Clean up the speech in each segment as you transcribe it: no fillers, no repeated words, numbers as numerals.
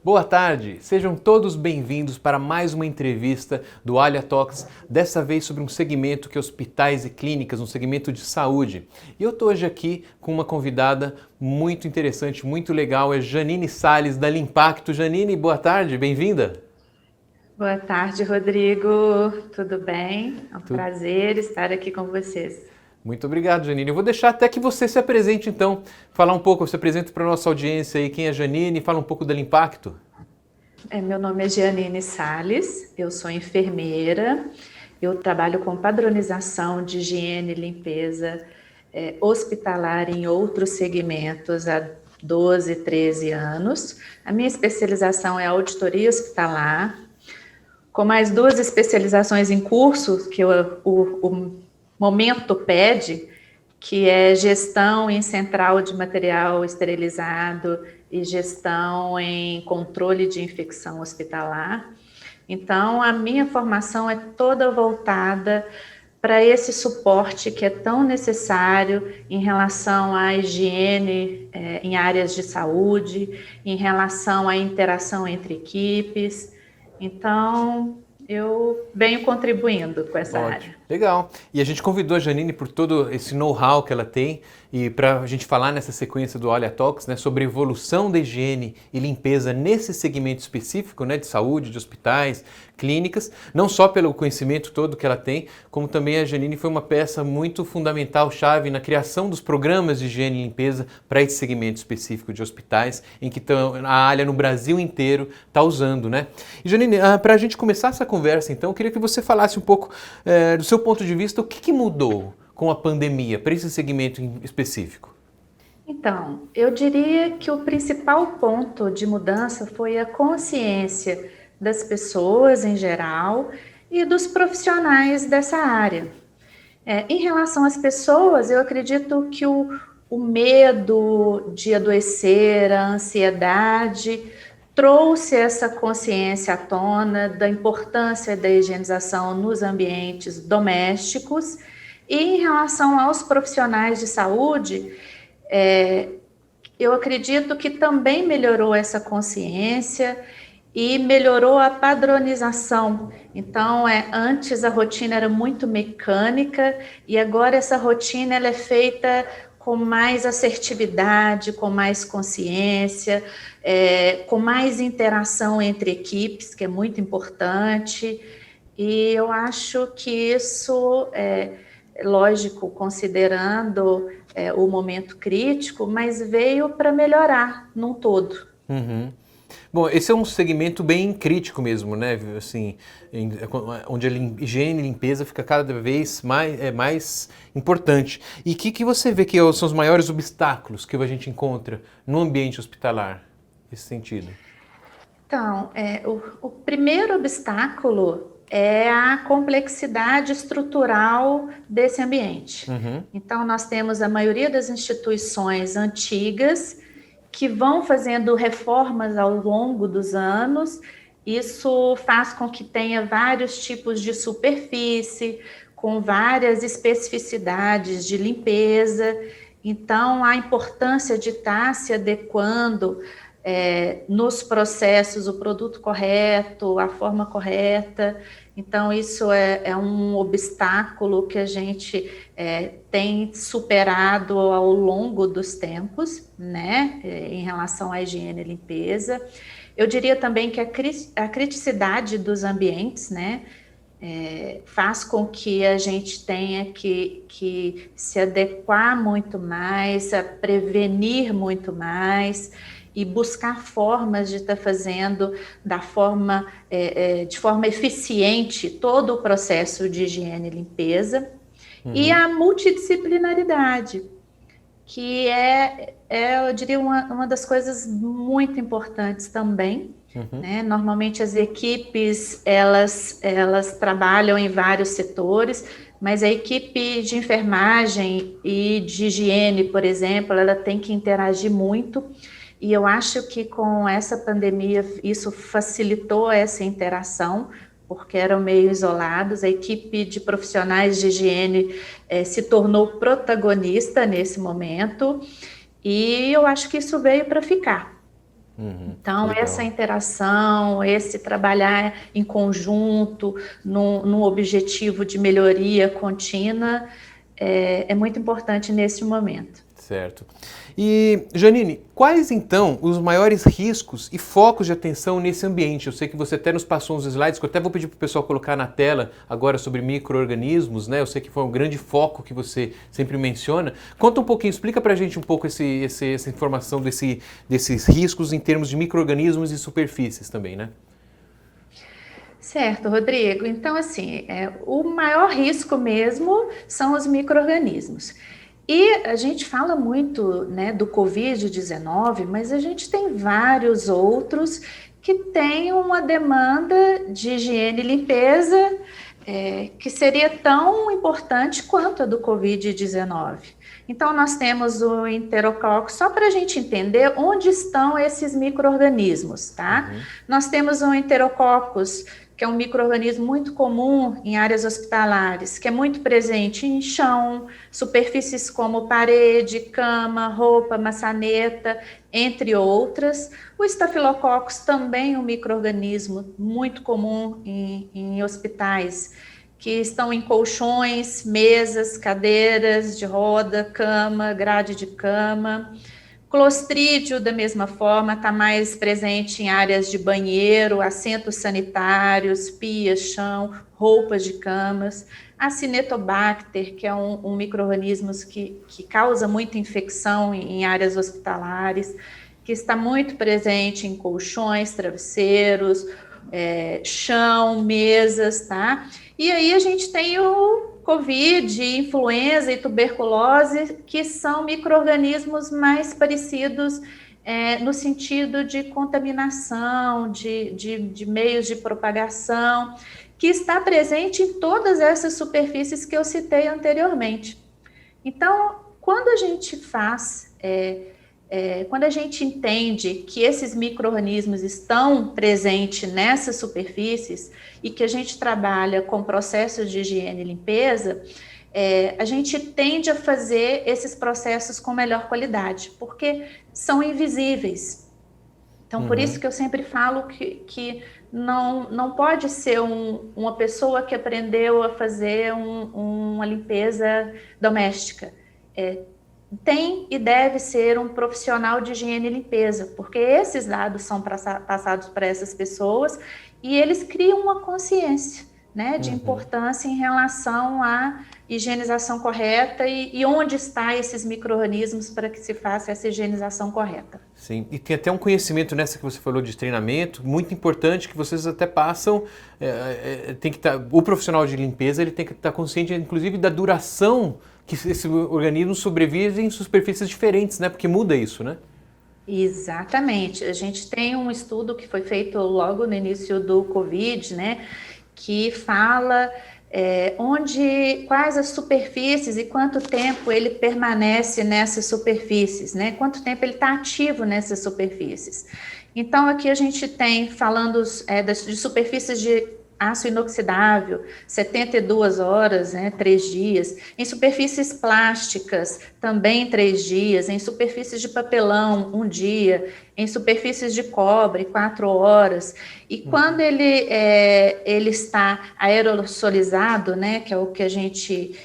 Boa tarde, sejam todos bem-vindos para mais uma entrevista do Alia Talks, dessa vez sobre um segmento que é hospitais e clínicas, um segmento de saúde. E eu estou hoje aqui com uma convidada muito interessante, muito legal, é Janine Salles da Limpacto. Janine, boa tarde, bem-vinda. Boa tarde, Rodrigo. Tudo bem? É um Tudo. prazer estar aqui com vocês. Muito obrigado, Janine. Eu vou deixar até que você se apresente então, falar um pouco, se apresente para a nossa audiência aí quem é Janine, fala um pouco da Limpacto. Meu nome é Jeanine Salles, eu sou enfermeira, eu trabalho com padronização de higiene e limpeza hospitalar em outros segmentos há 12, 13 anos. A minha especialização é auditoria hospitalar, com mais duas especializações em curso que o momento pede, que é gestão em central de material esterilizado e gestão em controle de infecção hospitalar. Então, a minha formação é toda voltada para esse suporte que é tão necessário em relação à higiene em áreas de saúde, em relação à interação entre equipes. Então, eu venho contribuindo com essa Ótimo, área. legal. E a gente convidou a Janine por todo esse know-how que ela tem e para a gente falar nessa sequência do Alia Talks, né, sobre a evolução da higiene e limpeza nesse segmento específico, né, de saúde, de hospitais, clínicas, não só pelo conhecimento todo que ela tem, como também a Janine foi uma peça muito fundamental, chave na criação dos programas de higiene e limpeza para esse segmento específico de hospitais, em que a Alia no Brasil inteiro está usando, né? E Janine, para a gente começar essa conversa, então, eu queria que você falasse um pouco do seu ponto de vista, o que mudou com a pandemia para esse segmento em específico? Então, eu diria que o principal ponto de mudança foi a consciência das pessoas em geral e dos profissionais dessa área. Em relação às pessoas, eu acredito que o medo de adoecer, a ansiedade, trouxe essa consciência à tona da importância da higienização nos ambientes domésticos. E em relação aos profissionais de saúde, eu acredito que também melhorou essa consciência e melhorou a padronização. Então, antes a rotina era muito mecânica e agora essa rotina ela é feita com mais assertividade, com mais consciência, com mais interação entre equipes, que é muito importante. E eu acho que isso lógico, considerando o momento crítico, mas veio para melhorar num todo. Uhum. Bom, esse é um segmento bem crítico mesmo, né? Assim, onde a higiene e limpeza fica cada vez mais importante. E o que você vê que são os maiores obstáculos que a gente encontra no ambiente hospitalar, nesse sentido? Então, o primeiro obstáculo é a complexidade estrutural desse ambiente. Uhum. Então, nós temos a maioria das instituições antigas que vão fazendo reformas ao longo dos anos. Isso faz com que tenha vários tipos de superfície, com várias especificidades de limpeza. Então, a importância de estar se adequando nos processos, o produto correto, a forma correta. Então, isso é um obstáculo que a gente tem superado ao longo dos tempos, né, em relação à higiene e limpeza. Eu diria também que a criticidade dos ambientes, né, faz com que a gente tenha que se adequar muito mais, a prevenir muito mais e buscar formas de estar fazendo de forma eficiente todo o processo de higiene e limpeza. E Uhum. a multidisciplinaridade, que eu diria, uma das coisas muito importantes também, Uhum. né? Normalmente as equipes, elas trabalham em vários setores, mas a equipe de enfermagem e de higiene, por exemplo, ela tem que interagir muito, e eu acho que com essa pandemia isso facilitou essa interação, porque eram meio isolados. A equipe de profissionais de higiene se tornou protagonista nesse momento, e eu acho que isso veio para ficar. Então, Legal. essa interação, esse trabalhar em conjunto, num objetivo de melhoria contínua, é muito importante nesse momento. Certo. E, Janine, quais então os maiores riscos e focos de atenção nesse ambiente? Eu sei que você até nos passou uns slides, que eu até vou pedir para o pessoal colocar na tela agora sobre micro-organismos, né? Eu sei que foi um grande foco que você sempre menciona. Conta um pouquinho, explica para a gente um pouco essa informação desses riscos em termos de micro-organismos e superfícies também, né? Certo, Rodrigo. Então, assim, o maior risco mesmo são os micro-organismos. E a gente fala muito, né, do Covid-19, mas a gente tem vários outros que têm uma demanda de higiene e limpeza que seria tão importante quanto a do Covid-19. Então, nós temos o enterococcus, só para a gente entender onde estão esses micro-organismos, tá? Nós temos o enterococcus, que é um micro-organismo muito comum em áreas hospitalares, que é muito presente em chão, superfícies como parede, cama, roupa, maçaneta, entre outras. O estafilococcus também é um micro-organismo muito comum em hospitais, que estão em colchões, mesas, cadeiras de roda, cama, grade de cama. Clostrídio, da mesma forma, está mais presente em áreas de banheiro, assentos sanitários, pias, chão, roupas de camas. Acinetobacter, que é um micro-organismo que causa muita infecção em áreas hospitalares, que está muito presente em colchões, travesseiros, chão, mesas, tá? E aí a gente tem o Covid, influenza e tuberculose, que são micro-organismos mais parecidos no sentido de contaminação, de meios de propagação, que está presente em todas essas superfícies que eu citei anteriormente. Então, quando a gente faz, quando a gente entende que esses micro-organismos estão presentes nessas superfícies e que a gente trabalha com processos de higiene e limpeza, a gente tende a fazer esses processos com melhor qualidade, porque são invisíveis. Então, por isso que eu sempre falo que não pode ser uma pessoa que aprendeu a fazer uma limpeza doméstica. Tem e deve ser um profissional de higiene e limpeza, porque esses dados são passados para essas pessoas e eles criam uma consciência, né, de importância em relação à higienização correta e onde estão esses micro-organismos para que se faça essa higienização correta. Sim, e tem até um conhecimento nessa que você falou de treinamento, muito importante, que vocês até passam, tem que o profissional de limpeza ele tem que estar consciente, inclusive, da duração que esse organismo sobrevive em superfícies diferentes, né? Porque muda isso, né? Exatamente. A gente tem um estudo que foi feito logo no início do Covid, né? Que fala quais as superfícies e quanto tempo ele permanece nessas superfícies, né? Quanto tempo ele está ativo nessas superfícies. Então, aqui a gente tem, falando de superfícies de aço inoxidável, 72 horas, 3 dias. Em superfícies plásticas, também 3 dias. Em superfícies de papelão, 1 dia. Em superfícies de cobre, 4 horas. E quando ele está aerosolizado, né, que é o que a gente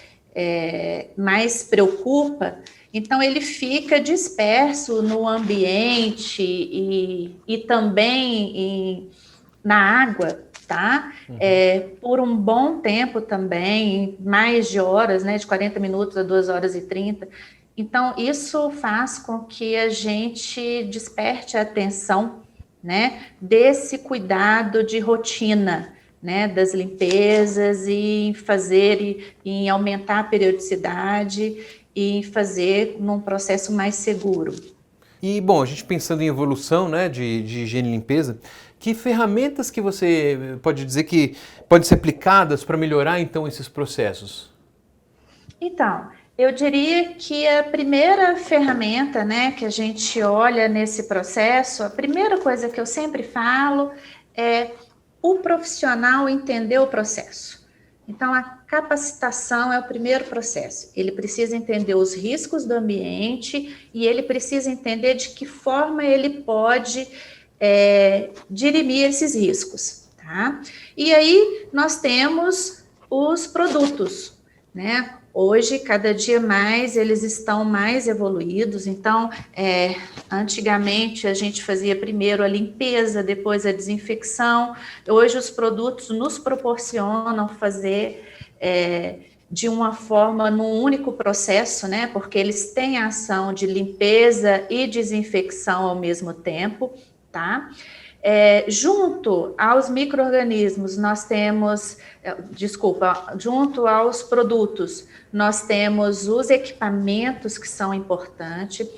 mais preocupa, então ele fica disperso no ambiente e também na água, tá? Por um bom tempo também, mais de horas, né? De 40 minutos a 2 horas e 30. Então, isso faz com que a gente desperte a atenção, né? Desse cuidado de rotina, né? Das limpezas e em aumentar a periodicidade e fazer num processo mais seguro. E, bom, a gente pensando em evolução, né, de higiene e limpeza, que ferramentas que você pode dizer que podem ser aplicadas para melhorar, então, esses processos? Então, eu diria que a primeira ferramenta, né, que a gente olha nesse processo, a primeira coisa que eu sempre falo é o profissional entender o processo. Então, a capacitação é o primeiro processo. Ele precisa entender os riscos do ambiente e ele precisa entender de que forma ele pode dirimir esses riscos, tá? E aí, nós temos os produtos, né? Hoje, cada dia mais, eles estão mais evoluídos. Então, antigamente, a gente fazia primeiro a limpeza, depois a desinfecção. Hoje, os produtos nos proporcionam fazer de uma forma, num único processo, né? Porque eles têm a ação de limpeza e desinfecção ao mesmo tempo, tá? Junto aos micro-organismos, nós temos, junto aos produtos, nós temos os equipamentos que são importantes.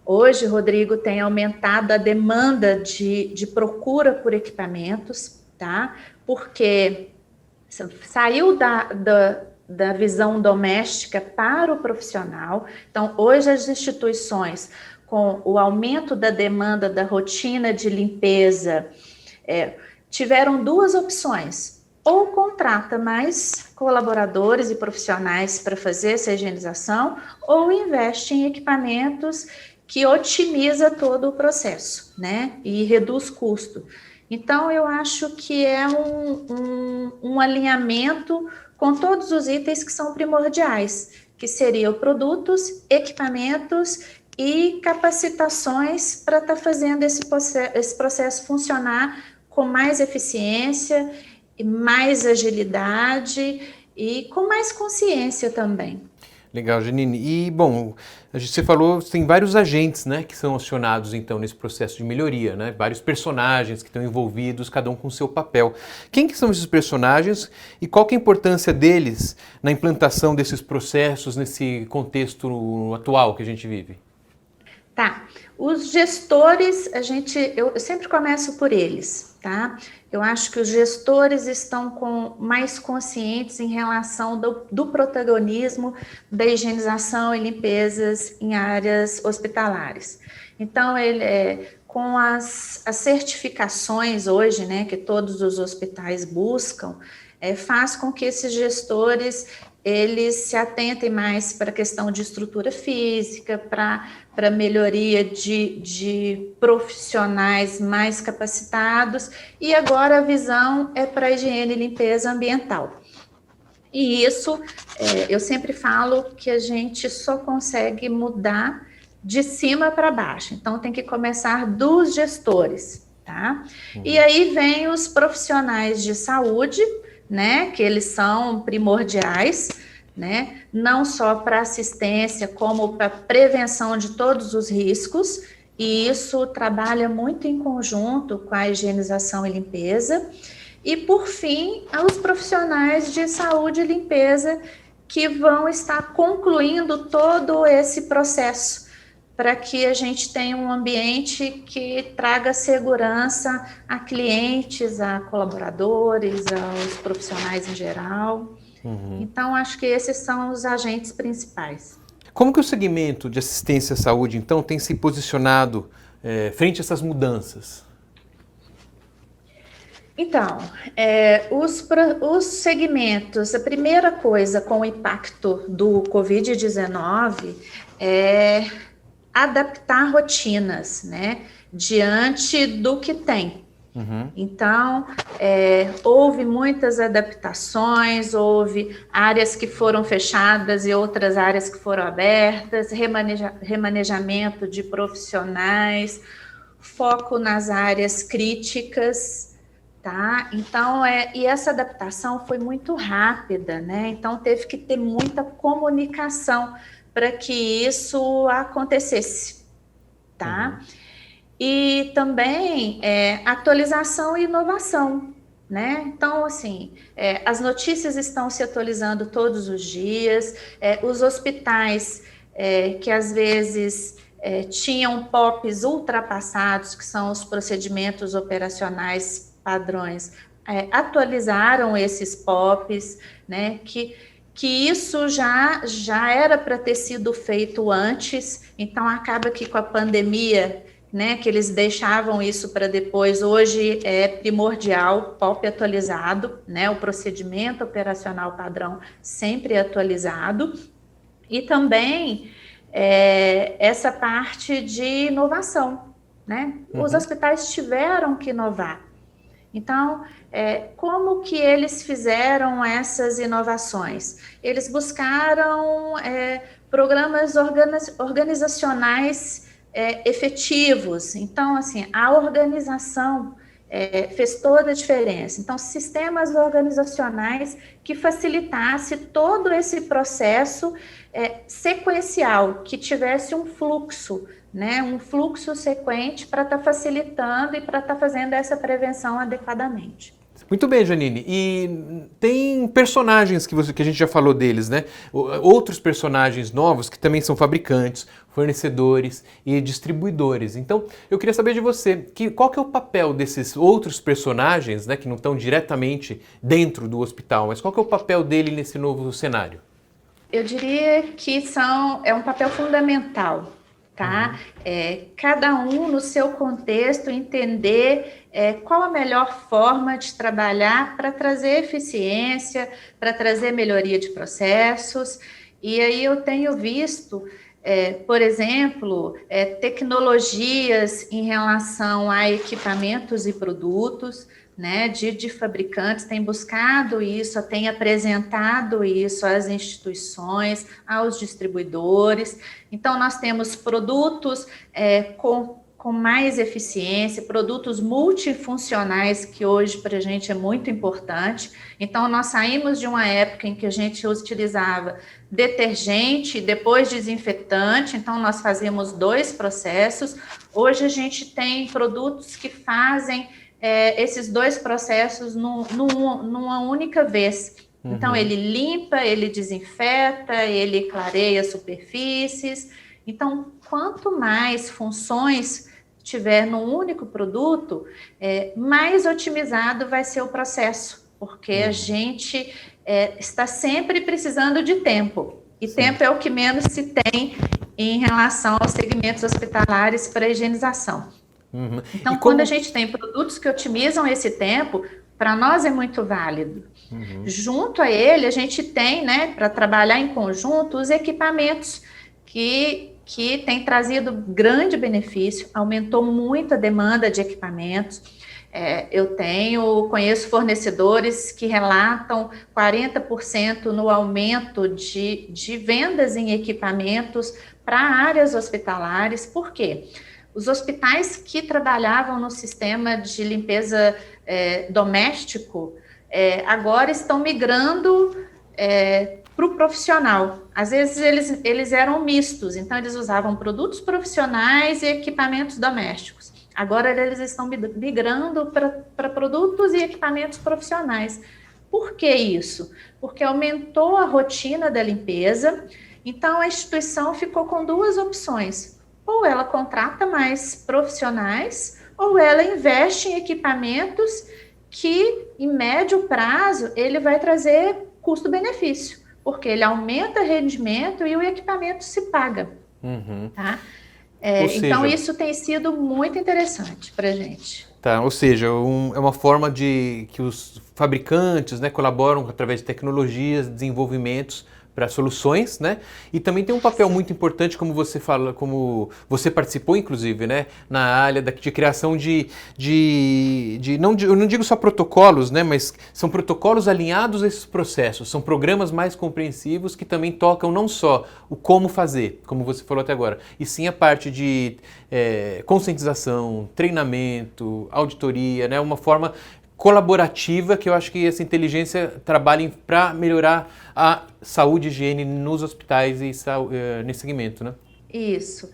Hoje, Rodrigo, tem aumentado a demanda de procura por equipamentos, tá? Porque saiu da visão doméstica para o profissional. Então, hoje as instituições, com o aumento da demanda da rotina de limpeza, tiveram duas opções: ou contrata mais colaboradores e profissionais para fazer essa higienização, ou investe em equipamentos que otimiza todo o processo, né? E reduz custo. Então, eu acho que é um alinhamento com todos os itens que são primordiais, que seriam produtos, equipamentos e capacitações para estar fazendo esse processo funcionar com mais eficiência, e mais agilidade e com mais consciência também. Legal, Janine. E, bom, você falou, tem vários agentes, né, que são acionados, então, nesse processo de melhoria, né? Vários personagens que estão envolvidos, cada um com o seu papel. Quem que são esses personagens e qual que é a importância deles na implantação desses processos nesse contexto atual que a gente vive? Tá. Os gestores, eu sempre começo por eles, tá? Eu acho que os gestores estão mais conscientes em relação do protagonismo da higienização e limpezas em áreas hospitalares. Então, com as certificações hoje, né, que todos os hospitais buscam, faz com que esses gestores eles se atentem mais para a questão de estrutura física, para melhoria de profissionais mais capacitados, e agora a visão é para a higiene e limpeza ambiental. E isso, eu sempre falo que a gente só consegue mudar de cima para baixo, então tem que começar dos gestores, tá? E aí vem os profissionais de saúde, né, que eles são primordiais, né, não só para assistência, como para prevenção de todos os riscos, e isso trabalha muito em conjunto com a higienização e limpeza. E, por fim, os profissionais de saúde e limpeza que vão estar concluindo todo esse processo, para que a gente tenha um ambiente que traga segurança a clientes, a colaboradores, aos profissionais em geral. Então, acho que esses são os agentes principais. Como que o segmento de assistência à saúde, então, tem se posicionado frente a essas mudanças? Então, os segmentos, a primeira coisa com o impacto do Covid-19 é adaptar rotinas, né, diante do que tem. Então, houve muitas adaptações, houve áreas que foram fechadas e outras áreas que foram abertas, remanejamento de profissionais, foco nas áreas críticas, tá? Então, e essa adaptação foi muito rápida, né? Então, teve que ter muita comunicação para que isso acontecesse, tá? E também atualização e inovação, né? Então, assim, as notícias estão se atualizando todos os dias, os hospitais que às vezes tinham POPs ultrapassados, que são os procedimentos operacionais padrões, atualizaram esses POPs, né? Que isso já era para ter sido feito antes, então acaba que com a pandemia né, que eles deixavam isso para depois, hoje é primordial, POP atualizado, né, o procedimento operacional padrão sempre atualizado, e também essa parte de inovação, né? Os hospitais tiveram que inovar. Então, como que eles fizeram essas inovações? Eles buscaram programas organizacionais efetivos. Então, assim, a organização fez toda a diferença. Então, sistemas organizacionais que facilitasse todo esse processo sequencial, que tivesse um fluxo, né, um fluxo sequente para estar facilitando e para estar fazendo essa prevenção adequadamente. Muito bem, Janine. E tem personagens que a gente já falou deles, né? Outros personagens novos que também são fabricantes, fornecedores e distribuidores. Então, eu queria saber de você, qual que é o papel desses outros personagens, né, que não estão diretamente dentro do hospital, mas qual que é o papel dele nesse novo cenário? Eu diria que é um papel fundamental, tá? Cada um no seu contexto entender qual a melhor forma de trabalhar para trazer eficiência, para trazer melhoria de processos. E aí eu tenho visto, por exemplo, tecnologias em relação a equipamentos e produtos, né, de fabricantes, tem buscado isso, tem apresentado isso às instituições, aos distribuidores. Então, nós temos produtos com mais eficiência, produtos multifuncionais, que hoje para a gente é muito importante. Então, nós saímos de uma época em que a gente utilizava detergente, depois desinfetante, então nós fazíamos 2 processos. Hoje a gente tem produtos que fazem esses 2 processos numa única vez. Então, ele limpa, ele desinfeta, ele clareia superfícies. Então, quanto mais funções tiver num único produto, mais otimizado vai ser o processo, porque a gente está sempre precisando de tempo. E Sim. Tempo é o que menos se tem em relação aos segmentos hospitalares para higienização. Então, quando a gente tem produtos que otimizam esse tempo, para nós é muito válido. Junto a ele, a gente tem, né, para trabalhar em conjunto, os equipamentos que têm trazido grande benefício, aumentou muito a demanda de equipamentos. Eu conheço fornecedores que relatam 40% no aumento de vendas em equipamentos para áreas hospitalares. Por quê? Os hospitais que trabalhavam no sistema de limpeza doméstico agora estão migrando para o profissional. Às vezes eles eram mistos, então eles usavam produtos profissionais e equipamentos domésticos. Agora eles estão migrando para produtos e equipamentos profissionais. Por que isso? Porque aumentou a rotina da limpeza, então a instituição ficou com 2 opções. Ou ela contrata mais profissionais, ou ela investe em equipamentos que, em médio prazo, ele vai trazer custo-benefício, porque ele aumenta o rendimento e o equipamento se paga. Tá? Então, isso tem sido muito interessante para a gente. Tá, ou seja, é uma forma de que os fabricantes, né, colaboram através de tecnologias, desenvolvimentos para soluções, né? E também tem um papel muito importante, como você fala, como você participou, inclusive, né, na área de criação eu não digo só protocolos, né, mas são protocolos alinhados a esses processos, são programas mais compreensivos que também tocam não só o como fazer, como você falou até agora, e sim a parte de conscientização, treinamento, auditoria, né, uma forma colaborativa que eu acho que essa inteligência trabalha para melhorar a saúde e higiene nos hospitais e nesse segmento, né? Isso.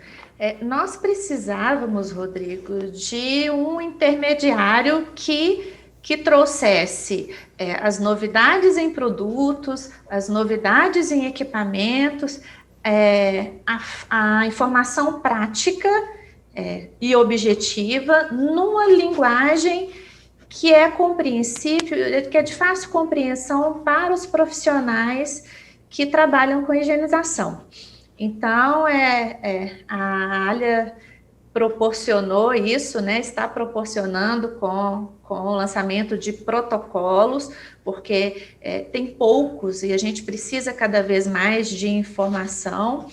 Nós precisávamos, Rodrigo, de um intermediário que trouxesse as novidades em produtos, as novidades em equipamentos, a informação prática e objetiva numa linguagem que é compreensível, que é de fácil compreensão para os profissionais que trabalham com higienização. Então, a área proporcionou isso, né, está proporcionando com o lançamento de protocolos, porque tem poucos e a gente precisa cada vez mais de informação,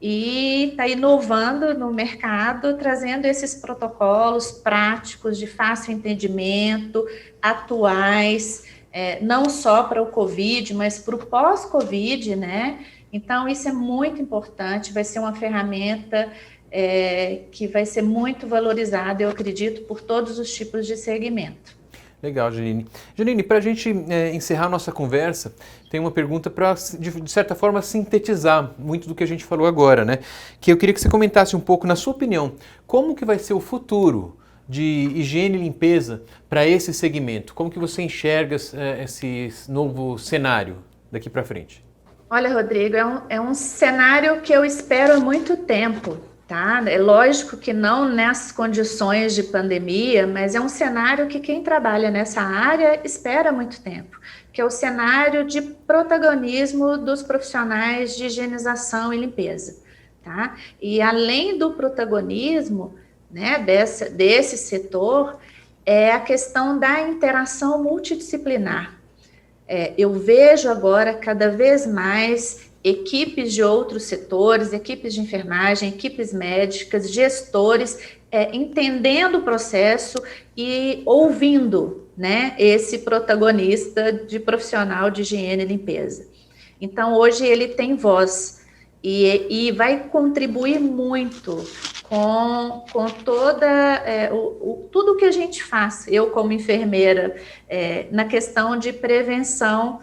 e está inovando no mercado, trazendo esses protocolos práticos, de fácil entendimento, atuais, não só para o Covid, mas para o pós-Covid, né? Então, isso é muito importante, vai ser uma ferramenta que vai ser muito valorizada, eu acredito, por todos os tipos de segmento. Legal, Janine. Janine, para a gente encerrar nossa conversa, tem uma pergunta para, de certa forma, sintetizar muito do que a gente falou agora, né? Que eu queria que você comentasse um pouco, na sua opinião, como que vai ser o futuro de higiene e limpeza para esse segmento? Como que você enxerga esse novo cenário daqui para frente? Olha, Rodrigo, é um cenário que eu espero há muito tempo. Tá? É lógico que não nessas condições de pandemia, mas é um cenário que quem trabalha nessa área espera há muito tempo, que é o cenário de protagonismo dos profissionais de higienização e limpeza. Tá? E além do protagonismo, né, desse setor, é a questão da interação multidisciplinar. Eu vejo agora cada vez mais equipes de outros setores, equipes de enfermagem, equipes médicas, gestores, entendendo o processo e ouvindo, né, esse protagonista de profissional de higiene e limpeza. Então, hoje ele tem voz e vai contribuir muito com toda tudo que a gente faz, eu como enfermeira, na questão de prevenção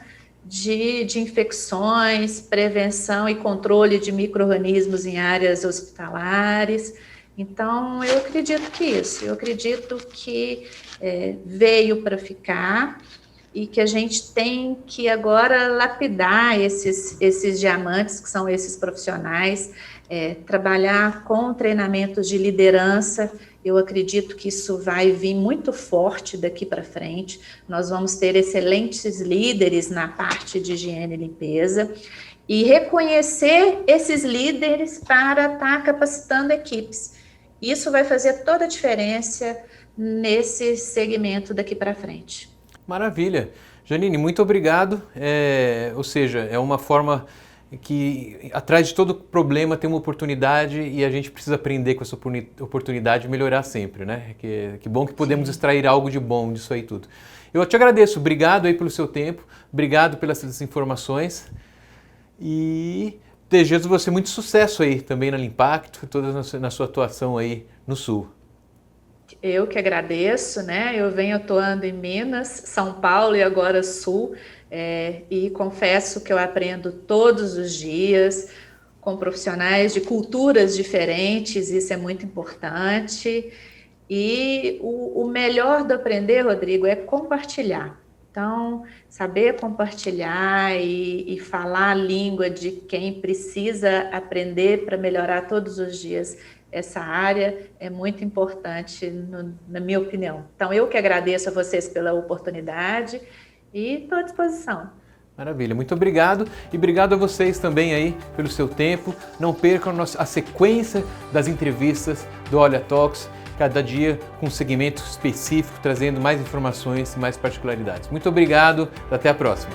de infecções, prevenção e controle de micro-organismos em áreas hospitalares. Então, eu acredito que veio para ficar e que a gente tem que agora lapidar esses diamantes, que são esses profissionais, trabalhar com treinamentos de liderança. Eu acredito que isso vai vir muito forte daqui para frente. Nós vamos ter excelentes líderes na parte de higiene e limpeza e reconhecer esses líderes para estar capacitando equipes. Isso vai fazer toda a diferença nesse segmento daqui para frente. Maravilha. Janine, muito obrigado. Ou seja, é uma forma que atrás de todo problema tem uma oportunidade e a gente precisa aprender com essa oportunidade e melhorar sempre, né? Que bom que podemos extrair algo de bom disso aí tudo. Eu te agradeço, obrigado aí pelo seu tempo, obrigado pelas informações e desejo você muito sucesso aí também na Limpacto, toda na sua atuação aí no Sul. Eu que agradeço, né? Eu venho atuando em Minas, São Paulo e agora Sul, e confesso que eu aprendo todos os dias com profissionais de culturas diferentes, isso é muito importante. E o melhor do aprender, Rodrigo, é compartilhar. Então, saber compartilhar e falar a língua de quem precisa aprender para melhorar todos os dias essa área é muito importante, na minha opinião. Então, eu que agradeço a vocês pela oportunidade e estou à disposição. Maravilha, muito obrigado e obrigado a vocês também aí pelo seu tempo. Não percam a sequência das entrevistas do Olha Talks, cada dia com um segmento específico, trazendo mais informações e mais particularidades. Muito obrigado, até a próxima.